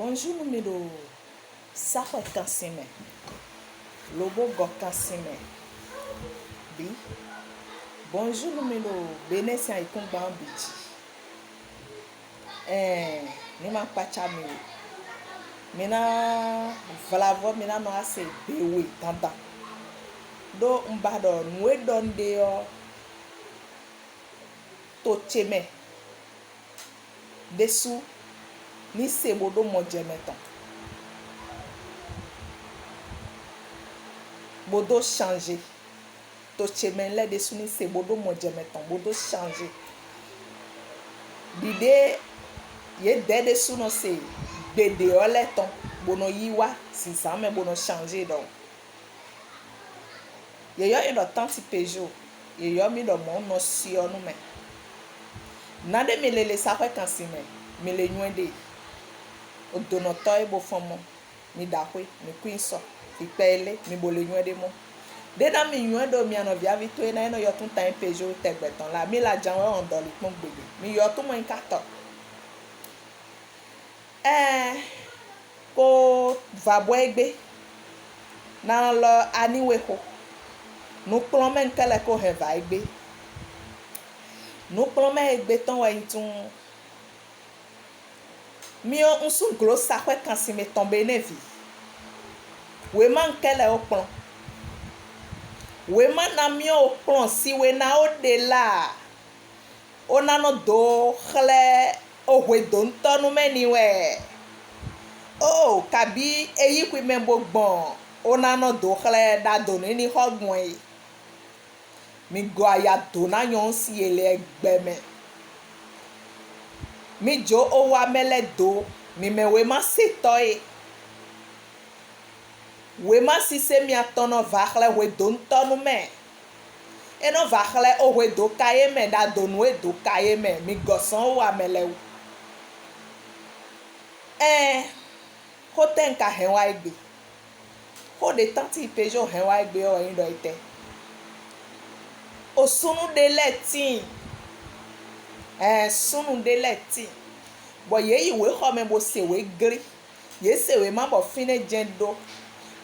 Bonjour numéro Sakwe Kansime. Lobo Go Kansime. Bi. Bonjour numéro Benesia Ikumba Ambiti. Nima Pachami. Mina Valavo Mina no ase bewe tanda. Do mbado nwe donde yo to cheme. Desu ni sebodo mojemeton. Bodo changer. To chemen le desu ni sebodo mojemeton. Bodo changer. L'idée ye de desu no se bede ole ton. Bono yiwa si ça me bono changer donc. Ye yo do tanti pejo. Ye yo mi do mon no si onu me. Nade me lele Sakwe Kansime. Me le nywende. O dono toy bo fomo. Mi dakwe. Mi kwinso. Fi pele. Mi bo le nywende mo. Dena mi nywendo mi ano via vitu ena eno yo tun tan pejo tegbeton la. Mi la janwe on doli pon gbede. Mi yo tun mo en kato. Ko vabo egbe. Na lo aniwe ho. Nou plommen kele ko heva egbe. Nou plommen egbe ton wa itun. Mi yo unsun glo Sakwe Kansime tombe nevi. We man kele o plon. We man na mi o plon si we na o de la. O na no do khle o we don tonu meni we. Oh, kabi eyi kwi membo gbon. O na no do khle da do ni hogwen. Mi go aya do na yon si ele egbe me. Mi jo o wa mele do. Mi me we ma se toy. We ma si se mi atono vakle we don tonu me. E no vakle o we do kaye me da do we do kaye me. Mi go son wa mele u. Ho ten ka henwa egbe. Ho de tanti pejo henwa egbe o yin do ite. O sunu de letin. Sunu de letin. Bo ye yi we ho me bo se we gri. Ye se we ma bo fine jendo.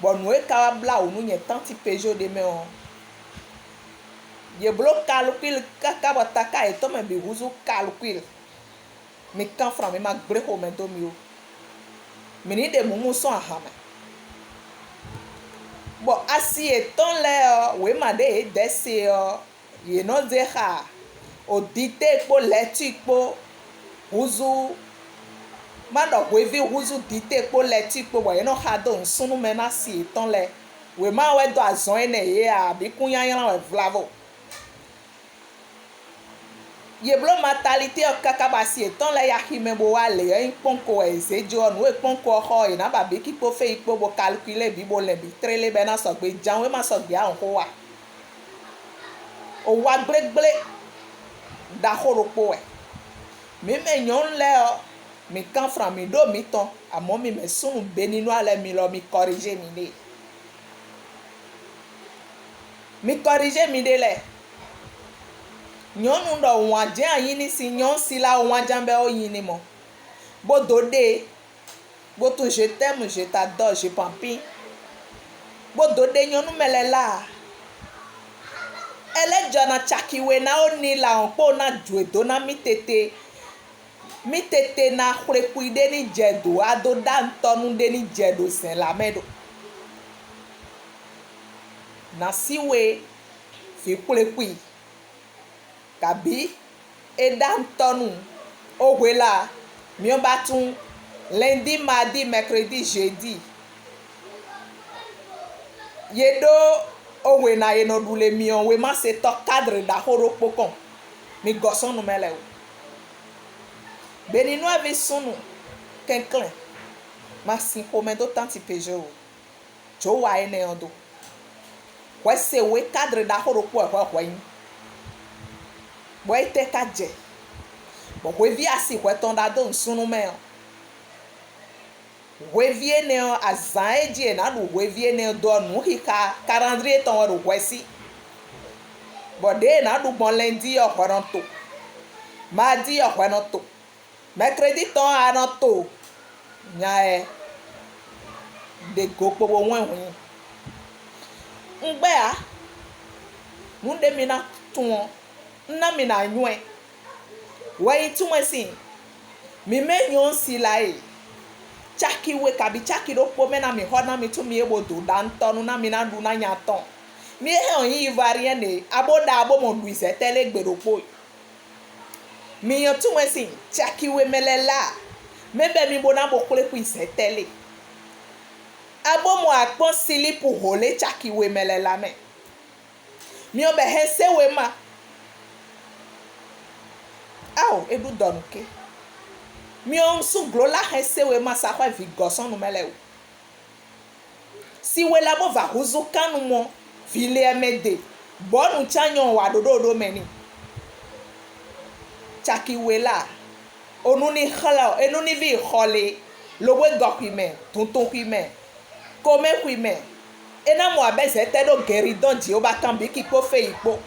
Bo nou e ka bla ou nou nye tanti pejo de me on. Ye blo kalukil kaka wataka e to me bi huzu kalukil. Mi kan fra mi ma gbre ho me do mi o. Mi ni de mumu son ahame. Bo asi e ton le o. We ma de e desi o. Ye no de ha. O dite po leti po. Huzu. Mando wevi huzu dite po leti po. Bo ye no ha do nsunu me na si e ton le. We ma we do azon ene ye a. Bi kunya yana we vlavo. Ye blo matalite o kakaba si e ton le ya hime bo wale. Ye ponko e zejo on. We ponko ho e na babi ki po fe ikpo bo kalkule bi bo le bi. Trele be na so gbe jan we ma so gbe a on ho wa. O wa gble da horopo e. Mi me nyon le o. Mi kan fra mi do mi ton. Amo mi me sunu beni no ale mi lo mi corrige mi de. Mi corrige mi de le. Nyon ndo waje ayini si nyon si la wajan be o yini mo. Bo do de. Bo tu je t'aime, je t'adore, je pampi. Bo do de nyon mele la. Ele jana chakiwe na o ni la on po na dwe do na mi tete. Mi tete na khlepui de ni jedo. Ado dan tonu de ni jedo sen la medo. Na siwe fi khlepui. Kabi e dan tonu. O we la. Mi o batun. Lundi, mardi, mercredi, jeudi. Yedo o we na ye no dule mi on. We ma se to cadre da horopo kon. Mi goson no mele o. Beni nou ave sunu kenklen. Ma sin kome do tanti pejo. Jo wa ene ondo. Kwe se we cadre da horopo e hwe yin. Bo ite ka je. Bo we vi asi kwe tonda do nsunu me on. We vie ne on azan e die na do we vie ne do nu hika calendrier ton ro wesi. Bo de na do bon lundi yo mardi yo to. Mercredi ton anoto. nya de go pobo wen ngbe a munde mina tun na mina nyue we tun sin mi me nyon si lai chaki we kabi chaki do po me na mi ho na mi tun mi ebo do dan tonu na mi na du na nya ton mi e on yi varien ne aboda abo mo du ise tele gbero po mi yo tun sin chaki we melela mebe mi bona bo kule ku ise tele abo mo akpon silipu hole chaki we melela me mi obe hese we ma aw edu donke mi on su glola hese we ma sa kwa vi goson no mele si we la bo va huzu kanu mo file emede bonu chanyon wa dodo meni chaki we la onu ni khala enu ni vi khole lowe gokime tonton kime kome kwime ena mo abese te do geri don ji o ba kan bi ki po fe ipo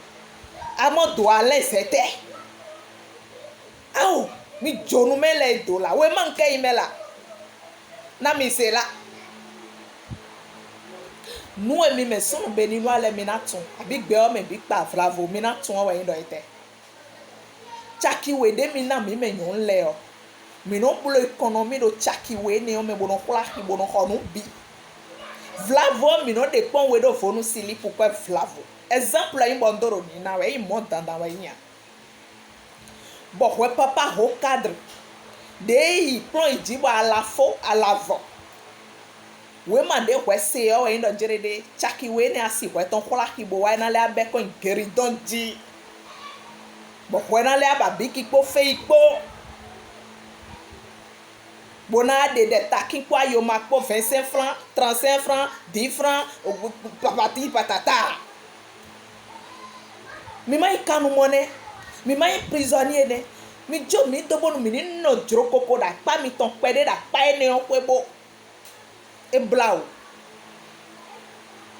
amo do ale sete aw mi jonu mele do la we man ke imela na mi se la nu emi me sunu be ninu ale mi na tun abi gbe o me bi pa flavo mi na tun o we ndo ite chaki we de mi na mi me nyon le o mi no bulo economy do chaki we ni o me bono kula ki bono honu bi Vlavo mi no de pon we do fonu sili pourquoi Vlavo exemple aí bondoro ni na we monta da we nya bo we papa ho cadre de plan ijibo alafo alavo we ma de we se o we ndo jere de chaki we ni asi we ton kola ki bo wa na le abe ko ngeri don ji bo we na le ababi ki po fe ipo bona de takin kwa yo makpo 25 francs 35 francs 10 francs papati patata mi mai kanu mone mi mai prisonnier ne mi jo mi dobo mi ni no jro koko da pa mi ton pede da pa ene on kwebo e blau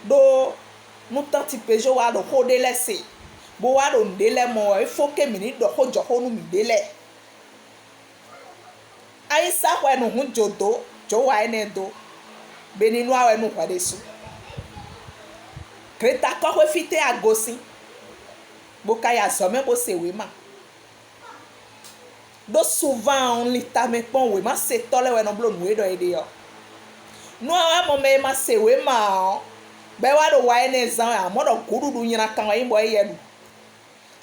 do no tanti pejo wa do ko de lese bo wa do ndele mo e faut que mi ni do ko jo ko nu mi dele aisa kwa no hu jodo jo wa ene do beninu awe nu kwa desu kreta ko we fite agosin bo kaya so me bo sewe ma do souvent on lita me pon we ma se tole we no blo nu e do ede yo no awa mo me ma sewe ma be wa do wa ene zan a mo do kurudu nyina kan wa imbo e yedu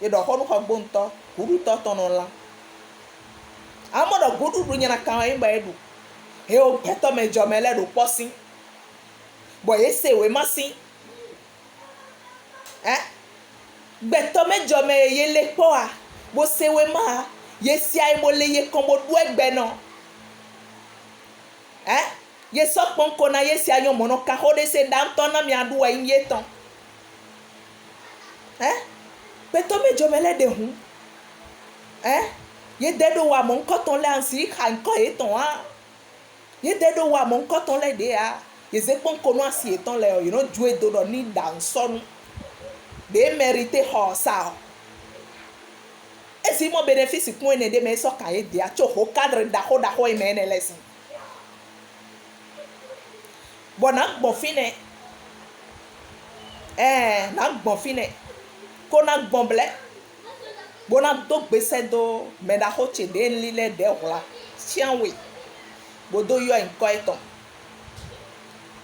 e do ko nu ko gbonto kuru to tono la amodo gudu nyana kan imba edu he o peto me jomele do posin boy ese we masin beto me jome yele po a bo se we ma ye si ai mo le ye kon mo du egbe no ye so pon ko na ye si ayon mo no ka ho de se dan ton na mi adu wa yin ye ton beto me jomele de hu ye dedo wa mon koton le ansi kan ko eton a ye dedo wa mon koton le de a ye ze pon ko no asi eton le you know due do ni dan sonu de mérité ho sa esi mo bénéfice kun ene de me so kan ye de a cho ho cadre da ho e me ene lesin bona gbon fine na gbon fine ko na gbon ble bona do gbese do me da ho che de lile de hola chianwe bodo yo en koiton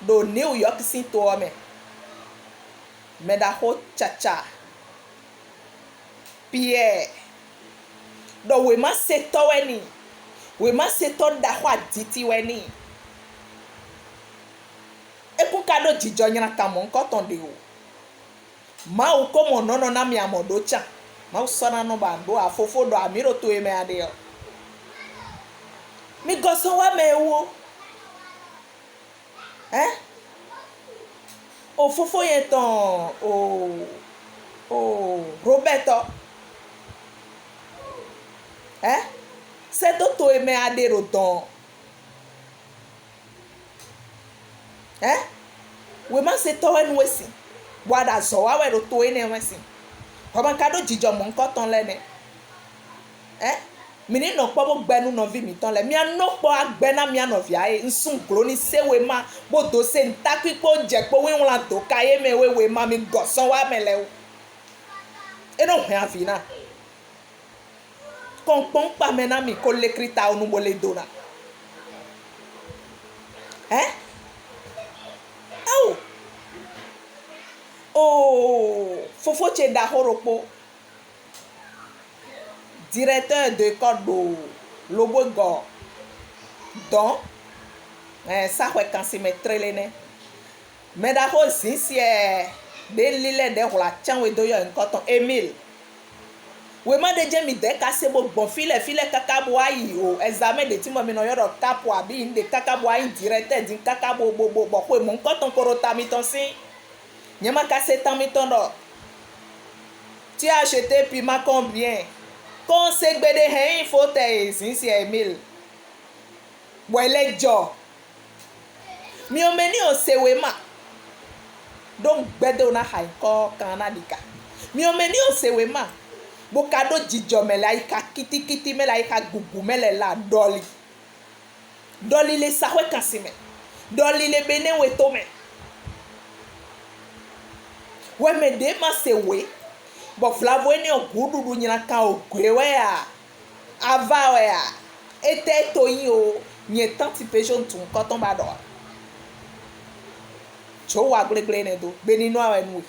do New York sin to me da ho chacha Pierre do we ma se to weni we ma se to da ho aditi weni e ku kado jijo nyana kamo nkoton de o ma o ko mo no na mi amodo cha ma usona no bando afofo do amiro to eme ade yo mi goso wa mewo ofofo yen ton Roberto se to eme ade ro ton we ma se to enu wesi wada so wa we ro to ene wesi ko ban kado jijo mo nko ton lene mini no kpo bo gbe nu novi mi ton le mi no kpo agbe na mi anovi aye nsun glo ni sewe ma bo do se ntakwi kpo je kpo wi won do ka ye me we ma mi gosan wa mele o e no hwe avina kon pon pa me na mi ko le krita onu mo le dona oh fofo che da horopo directeur de école do Lobogo don ça ouais quand c'est mettre les ne mais d'abord si c'est des lile de la chan we do yo nkoton Emile we ma de jemi de ka se bon file kaka bo ayi o examen de timo mi no yo kapo abi inde kaka bo ayi directeur din kaka bo ko mo nkoton korota mi ton si nyama ka se tan mi ton do tu as acheté puis ma combien quand c'est gbede hen il faut te si c'est Emile wele jo mi o meni o sewe ma donc gbede ona ha ko kanadika mi o meni o sewe ma bo kado jijo mele ai ka kiti mele ai ka gugu mele la doli le sahwe kasime doli le bene we to me we me de ma sewe bo flavo ni ogududu nyina kan ogwewe a ava we a ete to yin o nye tanti pejon tun koton ba do cho wa gleggle ne do beni no awe nu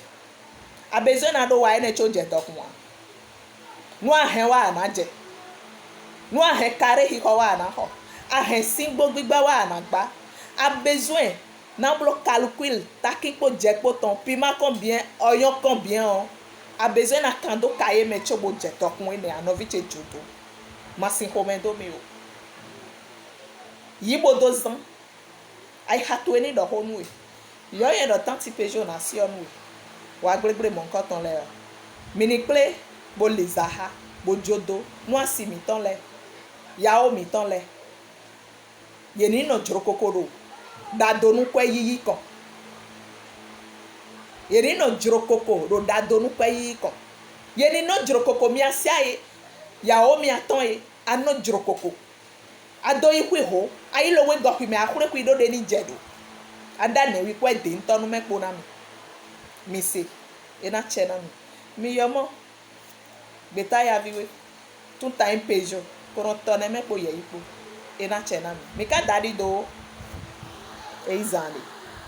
a besoin na do wa ene cho je dokun wa nu ahen wa na je nu ahen kare hi ko wa na ho ahen singbo gbigba wa na gba a besoin na blo calcul takipo je po ton pima combien oyon combien o a besoin na kando kaye me cho bo je dokun ene anoviche judo masin komendo mi o yibo dozan ai hatu eni do honu e yo ye do tanti pejo na si onu wa glegble mon koton le mini ple bo lizaha bo jodo nu asi mi ton le yao mi ton le ye ni no joro kokoro da donu kwe yiyi kon ye ni no joro kokoro da donu kwe yiyi kon ye ni no joro koko mi asia e yao mi aton e ano joro koko ado ikwe ho ayilo we goki me akure ku ido de ni jedo ada ne wi kwe de ntonu mepo na mi se e na che na mi yomo beta ya viwe tout time pejo kono tone mepo ye ipo e na che na mi ka dadi do e izani